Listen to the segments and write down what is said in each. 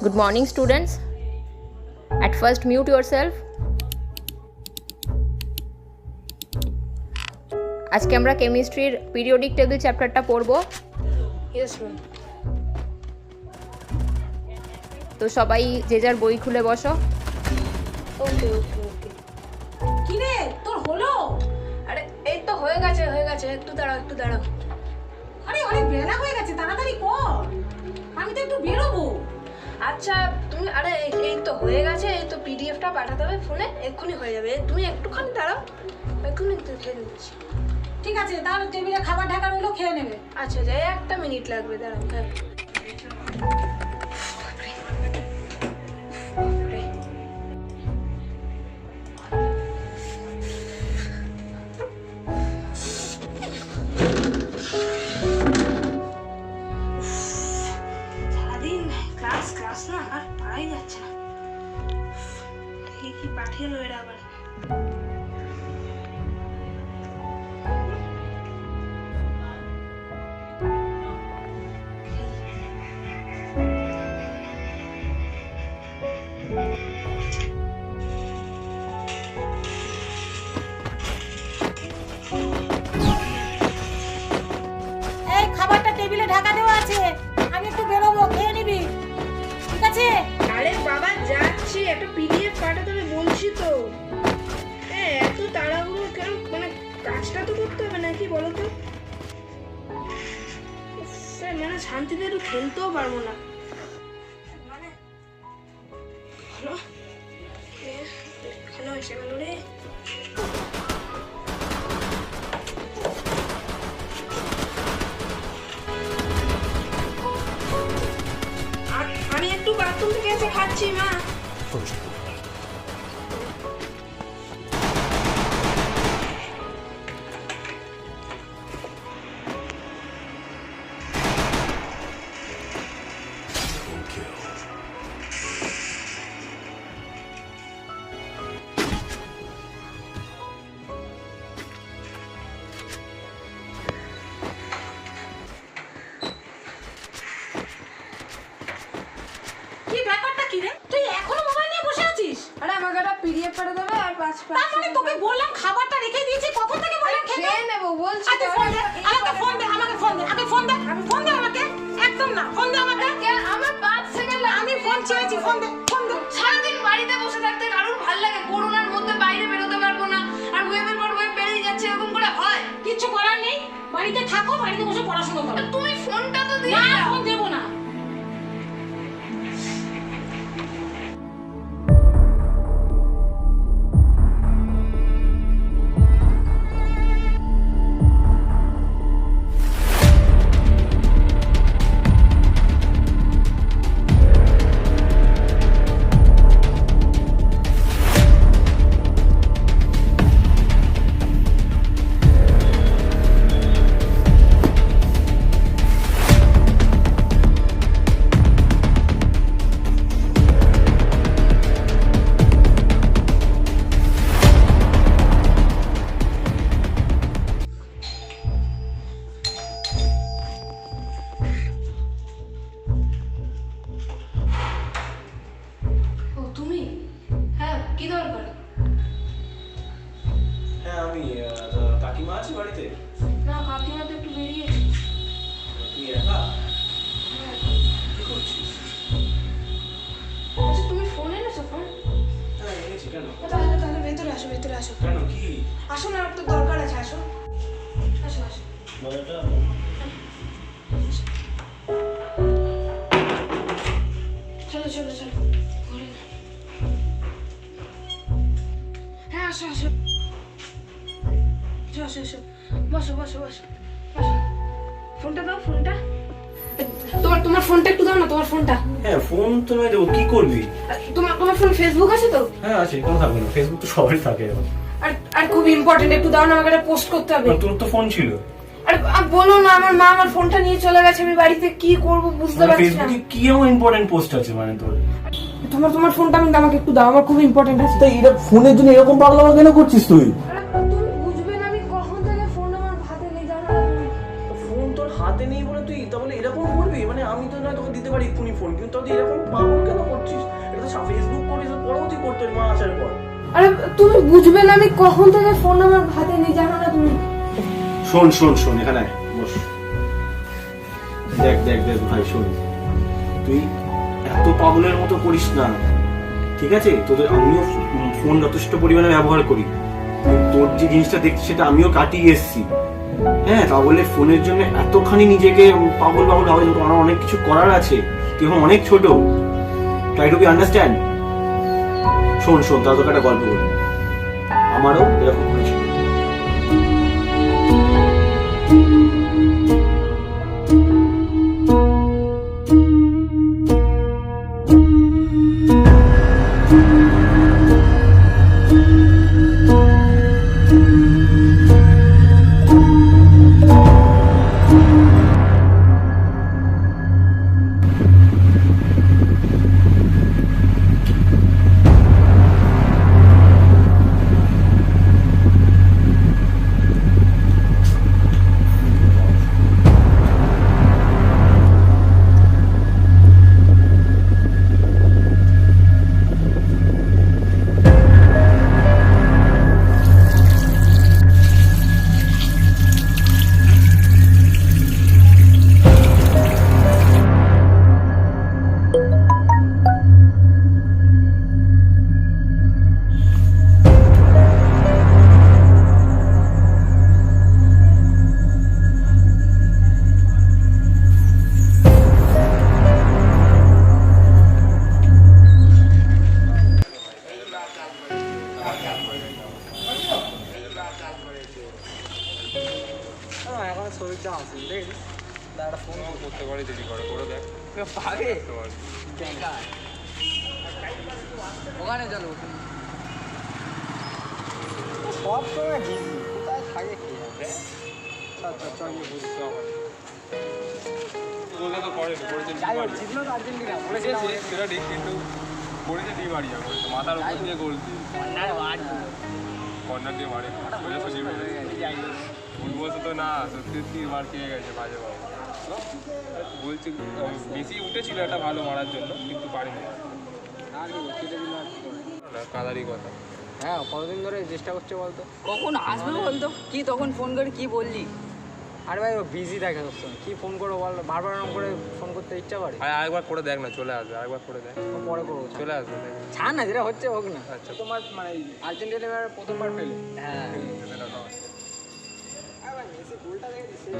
Good morning, students. At first, mute yourself. আজকে আমরা কেমিস্ট্রির পিরিয়ডিক টেবিল চ্যাপ্টারটা পড়ব। Yes, ma'am. তো সবাই যে যার বই খুলে বসো। Okay. কি রে তোর হলো? আরে এই তো হয়ে গেছে একটু দাঁড়াও আরে অনেক বেলা হয়ে গেছে, তাড়াতাড়ি কর, আমি তো একটু বেরোবো। আচ্ছা তুমি আরে এই তো হয়ে গেছে, এই তো পিডিএফটা পাঠাতে হবে ফোনে, এক্ষুনি হয়ে যাবে। তুমি একটুখানি দাঁড়াও, এক্ষুনি খেয়ে দিচ্ছি। ঠিক আছে, তাহলে টেবিলে খাবার ঢাকা রইলো, খেয়ে নেবে। আচ্ছা যাই, একটা মিনিট লাগবে, দাঁড়াও। সারাদিন ক্লাস না আর পারাই যাচ্ছে না। কি পাঠিয়ে এলো এরা আবার। এই খাবারটা টেবিলে ঢাকা দেওয়া আছে, আমি একটু বেরোবো, খেয়ে নিবি, ঠিক আছে? আরে বাবা যাচ্ছি, একটা পিডিএফ পাঠাতে হবে বলছি তো। হ্যাঁ এত তাড়াহুড়ো কেন, মানে কাজটা তো করতে হবে নাকি বলো তো। স্যার মানে শান্তিতে একটু খেলতেও পারবো না মানে। হ্যালো হ্যালো, এসে গেল রে। আমি একটু বাথরুম থেকে এসে খাচ্ছি মা। কি ব্যাপারটা কি রে, তুই এখনো মোবাইল নিয়ে বসে আছিস? আরে আমাকে একটা পিডিএফ পাঠাতে হবে আর পাঁচ তার মানে তোকে বললাম খাবারটা রেখে দিয়েছি, কখন থেকে বললাম খেতে? খেয়ে নেবো বলছি আগে তো। ফোন দে, আমাকে ফোন দে, আগে ফোন দে আমাকে, একদম না, ফোন দে আমাকে। আমার 5 সেকেন্ড আমি ফোন চেয়েছি, ফোন দে। সারাদিন বাড়িতে বসে থাকতে কারোর ভালো লাগে? করোনার মধ্যে বাইরে বেরোতে পারবো না, আর ওয়েবের পর ওয়েব বেরিয়ে যাচ্ছে, এরকম করে হয়? কিচ্ছু করার নেই, বাড়িতে থাকো, বাড়িতে বসে পড়াশোনা করো। তুমি ফোনটা তো দিয়ে না, দাও। ফোন দেবো না। ও তুমি? হ্যাঁ কি দরকার? হ্যাঁ আমি কাকিমা আছে বাড়িতে? না কাকিমা তো একটু বেরিয়েছে। তুই একা কি করছিস? আচ্ছা তুমি ফোন এনেছো? ফোন হ্যাঁ এনেছি। কেন তাহলে ভেতরে আসো। কেন কি আসো না, আর তো দরকার আছে, আসো। মজাটা? চলো ঘরে না। হ্যাঁ আসো বসো। ফোনটা দাও, ফোনটা। তোমার ফোনটা একটু দাও না, তোমার ফোনটা। হ্যাঁ ফোন তো নয় দেবো, কি করবি? তোমার ফোন ফেসবুক আছে তো? হ্যাঁ আছে, কেন থাকবে না? ফেসবুক তো সবারই থাকে এখন। আর খুব ইম্পর্টেন্ট, একটু দাও না, আমাকে একটা পোস্ট করতে হবে। তোর তো ফোন ছিল। আর বলো না, আমার মা আমার ফোনটা নিয়ে চলে গেছে, আমি বাড়িতে কি করব বুঝতে পারছি না। ফেসবুকে কি এমন ইম্পর্টেন্ট পোস্ট আছে মানে তোর? তোমার ফোনটা আমাকে একটু দাও, আমার খুব ইম্পর্টেন্ট আছে। তাই এটা ফোনের জন্য এরকম পাগলামো কেন করছিস তুই? তুমি বুঝবে না আমি কখন থেকে ফোন আমার হাতে নেই, জানো? ফোন তোর হাত হাতে নেই বলে তুই তাহলে এরকম করবি? মানে আমি তো না তোকে দিতে পারি এক্ষুনি ফোন, কিন্তু তুই এরকম পাগল কেন করছিস? এটা তো ফেসবুক করিস, পরেও তুই করতে মা আসার পর। আরে তুমি বুঝবে না আমি কখন থেকে ফোন আমার হাতে নেই, জানো না তুমি? শোন শোন শোন, এখানে আয়, বস। দেখ দেখ দেখ ভাই, শোন, তুই এত পাগলের মতো করিস না, ঠিক আছে? তোদের আমিও ফোন যথেষ্ট পরিমাণে ব্যবহার করি, তোর যে জিনিসটা দেখছি সেটা আমিও কাটিয়ে এসেছি। হ্যাঁ, তাহলে ফোনের জন্য এতখানি নিজেকে পাগল পাগল ভাবে, আমার অনেক কিছু করার আছে, তুই এখন অনেক ছোট। Try to be understand. শোন শোন, তার তোকে একটা গল্প বলি, আমারও এরকম হয়েছিল। ওখানে চলো, সব সময় বিজি, কোথায় থাকে কে জানে। আচ্ছা চল গিয়ে বুঝতে হবে। কলকাতা করেনি, করেছে যাই হোক, জিতলো তো আর্জেন্টিনা, বলেছে সেটা ঠিক, কিন্তু করেছে ডি মারিয়া করেছে, মাথার উপর দিয়ে গোল দিয়ে, কর্নার দিয়ে মারে, বুঝেছো? ডি মেরেছে। ফুটবল তো না, সত্যি 3 বার খেয়ে গেছে বাজে বাবু। বলছি বেশি উঠেছিল একটা ভালো মারার জন্য, কিন্তু পারিনি। কাদারি কথা। হ্যাঁ, কতদিন ধরে চেষ্টা করছে বলতো? কখন আসবে বলতো? কি তখন ফোন করে কি বললি? আরে ভাই ও বিজি থাকে সবসময়, কি ফোন করবো বল, বারবার এরকম করে ফোন করতে ইচ্ছা করে। আরেকবার করে দেখ না, চলে আসবে, আরেকবার করে দেখ, পরে করবো, চলে আসবে। ছাড় না, যেটা হচ্ছে হোক না। আচ্ছা, তোমার মানে আর্জেন্টিনা এবার প্রথমবার পেলে। হ্যাঁ, গোলটা দেখেছি।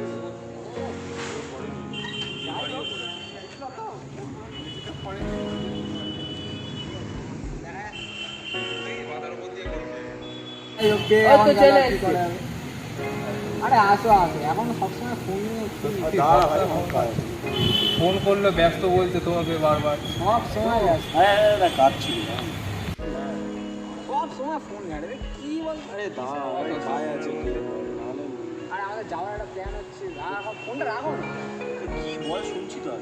আরে আসো আসো, এখন সবসময় ফোন নিয়ে ফোন করলে ব্যস্ত বলছে তোমাকে বারবার, সব সময় ব্যস্ত। কাটছিল, সব সময় ফোন ঘাটে, কি বল? আরে দাঁড়া, ভাই আছে, আরে আমাদের যাওয়ার একটা প্ল্যান হচ্ছে, এখন ফোনটা রাখো না। কি বল, শুনছি তো।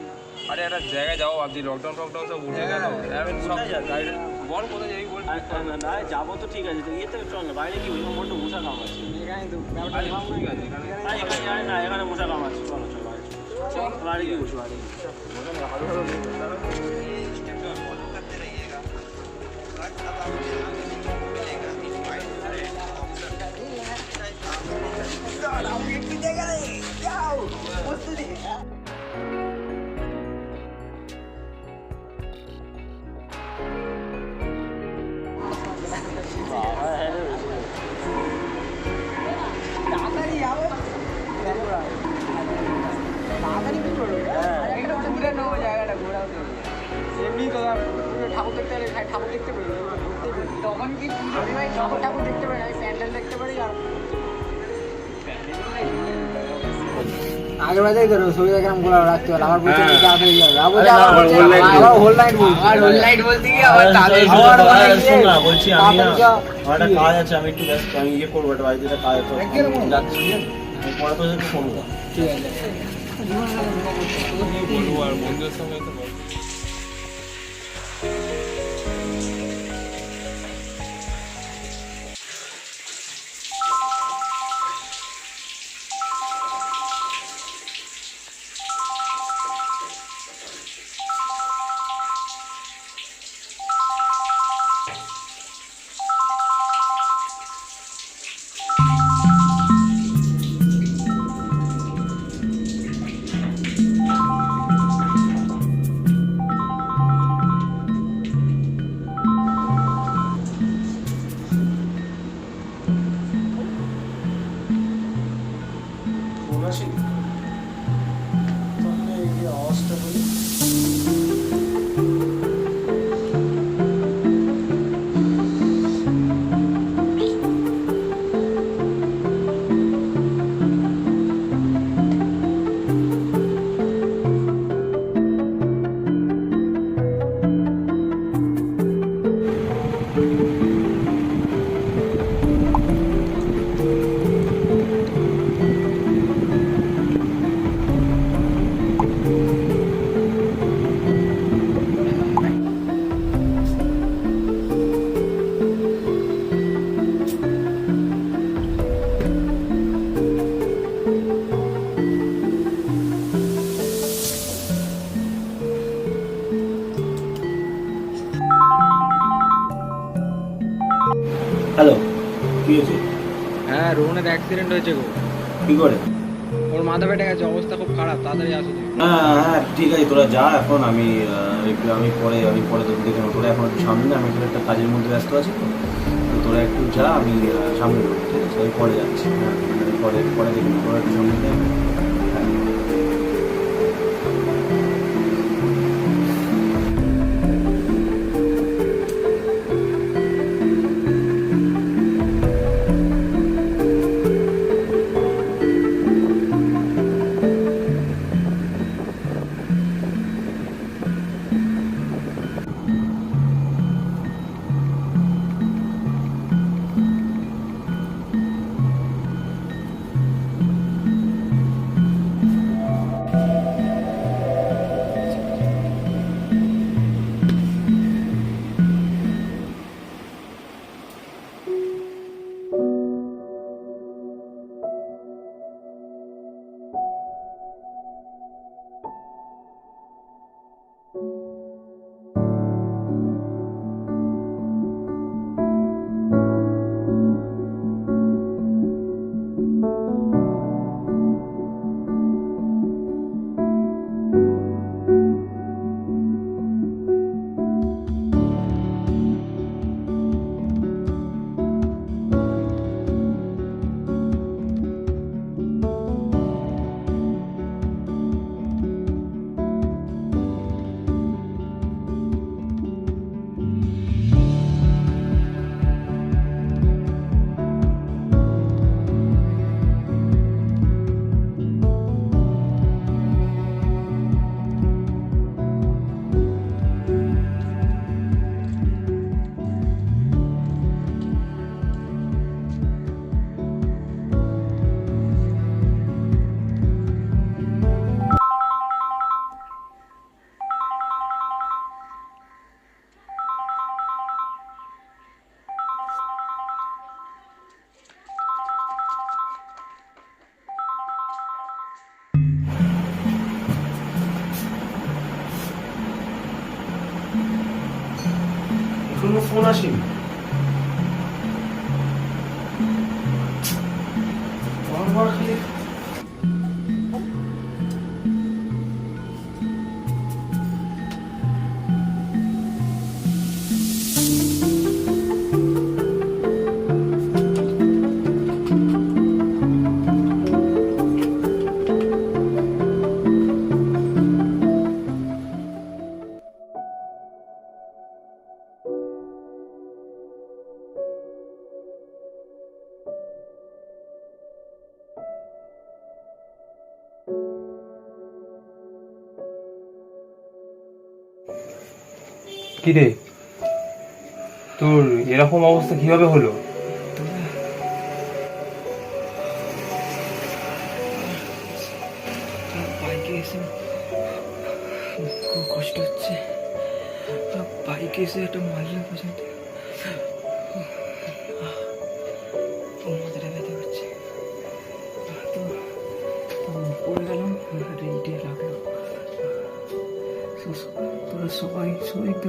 আরে একটা জায়গায় যাবো ভাবছি, লকডাউন ফকডাউন সব উঠে গেল, সব গাড়ি বল কোথায় যাবি বল। না যাবো তো ঠিক আছে, ইয়ে থেকে চল না, বাইরে কি বলবো, মোটে মশা কামাচ্ছে। এখানে তো আরে ঠিক আছে, এখানে না এখানে মশা কামাচ্ছে, চলো চলো বাইরে গিয়ে বসো, বাইরে তাড়াতাড়ি যাবো, তাড়াতাড়ি কি করবো? একটু ঘুরে নেবো জায়গাটা, ঘোরাও দেবো। এমনি তো ঠাকুর দেখতে পারি, ঠাকুর দেখতে পারি, তখন কি আমি ভাই ঠাকুর ঠাকুর দেখতে পারি, আমি প্যান্ডেল দেখতে পারি। আর আগের বারে দেখতে পারো শরীরে কেমন গোলা রাখতে পারো, আমার বলতে তাড়াতাড়ি যাবে, আবার হোল নাইট বলছি, আর হোল নাইট বলতে গিয়ে আবার তাড়াতাড়ি বলছি আমি একটা কাজ আছে, আমি একটু ব্যস্ত, আমি ইয়ে করবো, একটা বাড়িতে একটা কাজ যাচ্ছি, আমি পরে তো একটু ফোন করবো। ঠিক আছে, বলবো আর বন্ধুদের সঙ্গে তো বল। ফোন আসেনি তাহলে এই যে আওয়াজটা হলো হ্যালো কি হয়েছে হ্যাঁ রোহনের অ্যাক্সিডেন্ট হয়েছে গো। কি করে ওর মাথা ফেটে গেছে, অবস্থা খুব খারাপ, তাড়াতাড়ি আসো তুমি। হ্যাঁ ঠিক আছে তোরা যা এখন আমি আমি পরে তোদের দেখে নেবো। তোরা এখন একটু সামনে না, আমি একটা কাজের মধ্যে ব্যস্ত আছি তো তোরা একটু যা, আমি সামনে নেবো, ঠিক আছে আমি পরে যাচ্ছি। হ্যাঁ পরে দেখে নেবো, তোরা একটু সামনে যাই। হ্যাঁ এখনো ফোন আসেনি। বারবার খালি কিরে তোর এরকম অবস্থা কিভাবে হলো? বাইকে এসে খুব কষ্ট হচ্ছে, বাইকে এসে একটা মারলে পর্যন্ত মাথাটা ব্যথা করছে। তো পড়ে গেলাম, ইটে লাগলো। তোরা সবাই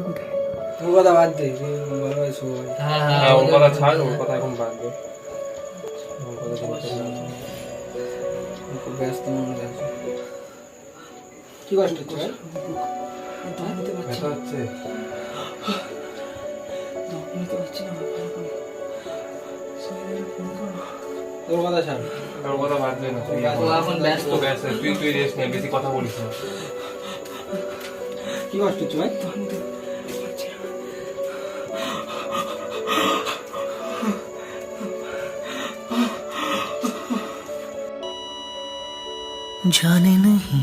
কোথায়? তোর কথা বাদ দে, সবাই হ্যাঁ ওর কথা ছাড়, ওর কথা এখন বাদ দে। খুব ব্যস্ত মনে আছে। কি কষ্ট হচ্ছে? ব্যথা হচ্ছে? তোর কথা ছাড়, তোর কথা বাদ দে না, তুই ও এখন ব্যস্ত। ব্যস্ত, তুই রেস্ট নে, বেশি কথা বলিস না। কি কষ্ট হচ্ছে ভাই? जाने नहीं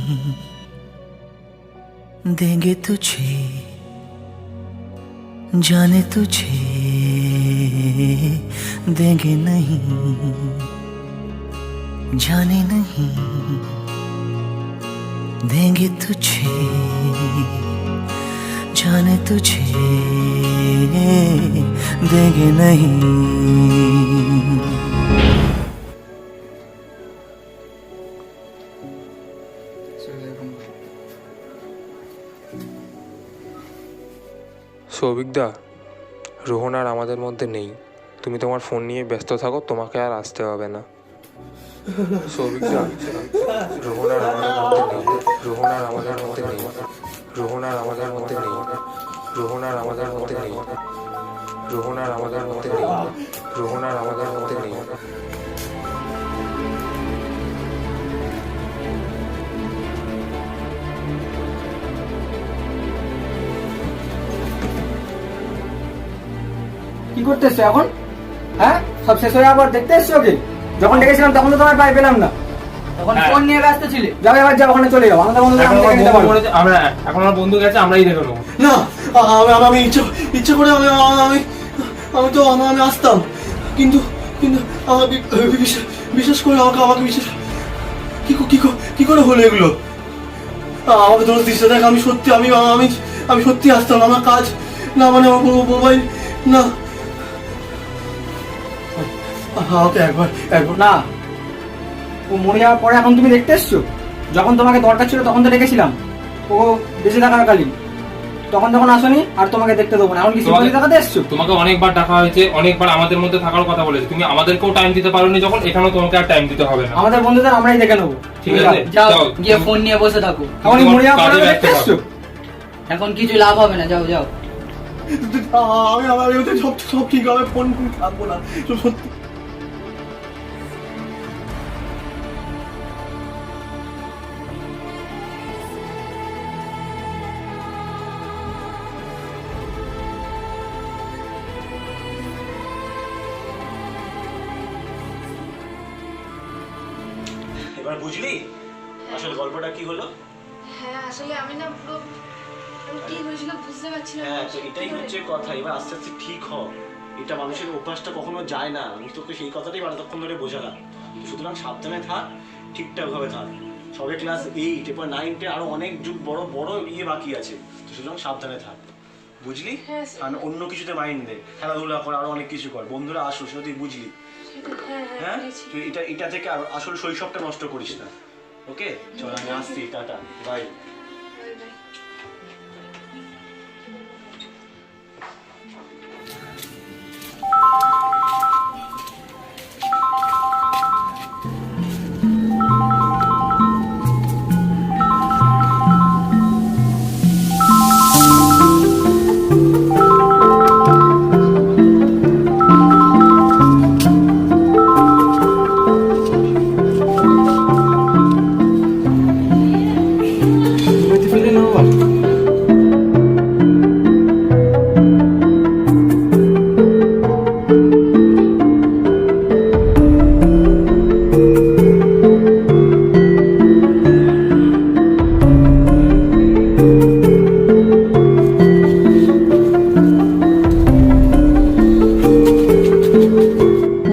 देंगे तुझे, जाने तुझे देंगे नहीं, जाने नहीं देंगे तुझे, जाने तुझे देंगे नहीं। সৌভিকদা, রোহন আর আমাদের মধ্যে নেই, তুমি তোমার ফোন নিয়ে ব্যস্ত থাকো, তোমাকে আর আসতে হবে না। সৌভিকদা, রোহন আর আমাদের মধ্যে নেই, রোহন আর আমাদের মধ্যে নেই, রোহন আর আমাদের মধ্যে নেই, রোহন আর আমাদের মধ্যে নেই, রোহন আর আমাদের মধ্যে নেই, রোহন আর আমাদের মধ্যে নেই। কি করতে এসছো এখন? হ্যাঁ, সব শেষ হয়ে আবার দেখতে এসছো ওকে? যখন ডেকেছিলাম তখন তো তোমার পাই পেলাম না, তখন ফোন নিয়ে ব্যস্ত ছিলে। যাও এবার যাও, ওখানে চলে যাও, আমাদের বন্ধু এখন আমার বন্ধু গেছে, আমরাই দেখে নেবো। না, আমি ইচ্ছা করে আমি তো আমি আসতাম, কিন্তু আমাকে বিশ্বাস করে আমাকে বিশ্বাস কি করে হলো এগুলো? আমাকে দোষ দিচ্ছে। দেখ, আমি সত্যি আমি সত্যি আসতাম, আমার কাজ না, মানে মোবাইল না। ওকে একবার না, ও মরে যাওয়ার পরে এখন তুমি দেখতে এসছো? যখন তোমাকে দরকার ছিল তখন তো ডেকেছিলাম, ও বেঁচে থাকাকালীন, তখন আসনি, আর তোমাকে দেখতে দেবো না। এখন কি সিম্পাথি দেখাতে এসছো? তোমাকে অনেকবার ডাকা হয়েছে, অনেকবার আমাদের মধ্যে থাকার কথা বলেছে, তুমি আমাদেরকেও টাইম দিতে পারোনি, যখন এখানেও তোমাকে আর টাইম দিতে হবে না। আমাদের বন্ধুদের আমরাই দেখে নেবো। ঠিক আছে, যাও, গিয়ে ফোন নিয়ে বসে থাকো, এখন এই মরে যাওয়ার পরে দেখতে এসছো? এখন কিছু লাভ হবে না, যাও যাও। আমার সব ঠিক হবে, ফোন থাকবো না সত্যি। এবার বুঝলি আসলে গল্পটা কি হলো? হ্যাঁ, আসলে আমি না পুরো কি হয়েছিল বুঝতে পারছি না। হ্যাঁ, তো এটাই হচ্ছে কথা। এবার আস্তে আস্তে ঠিক হ, এটা মানুষের অভ্যাসটা কখনো যায় না। আমি তোকে সেই কথাটাই এতক্ষণ ধরে বোঝালাম। সুতরাং সাবধানে থাক, ঠিকঠাক ভাবে থাক। সবে ক্লাস 8, এরপর 9, 10 আরো অনেক যুগ বড় বাকি আছে। তো সুতরাং সাবধানে থাক, বুঝলি? আর অন্য কিছুতে মাইন্ড দে, খেলাধুলা কর, আরো অনেক কিছু কর, বন্ধুরা আসো, সেটা তুই বুঝলি। হ্যাঁ, তুই এটা থেকে আসল শৈশবটা নষ্ট করিস না। ওকে, চল আমি আসছি, টাটা, বাই।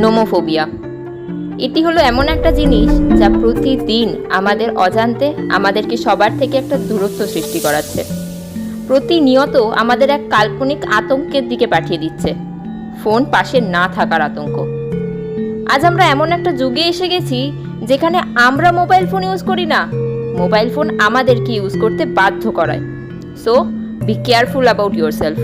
নোমোফোবিয়া। এটি হলো এমন একটা জিনিস যা প্রতিদিন আমাদের অজান্তে আমাদেরকে সবার থেকে একটা দূরত্ব সৃষ্টি করাচ্ছে, প্রতিনিয়ত আমাদের এক কাল্পনিক আতঙ্কের দিকে পাঠিয়ে দিচ্ছে, ফোন পাশে না থাকার আতঙ্ক। আজ আমরা এমন একটা যুগে এসে গেছি যেখানে আমরা মোবাইল ফোন ইউজ করি না, মোবাইল ফোন আমাদেরকে ইউজ করতে বাধ্য করায়। So be careful about yourself.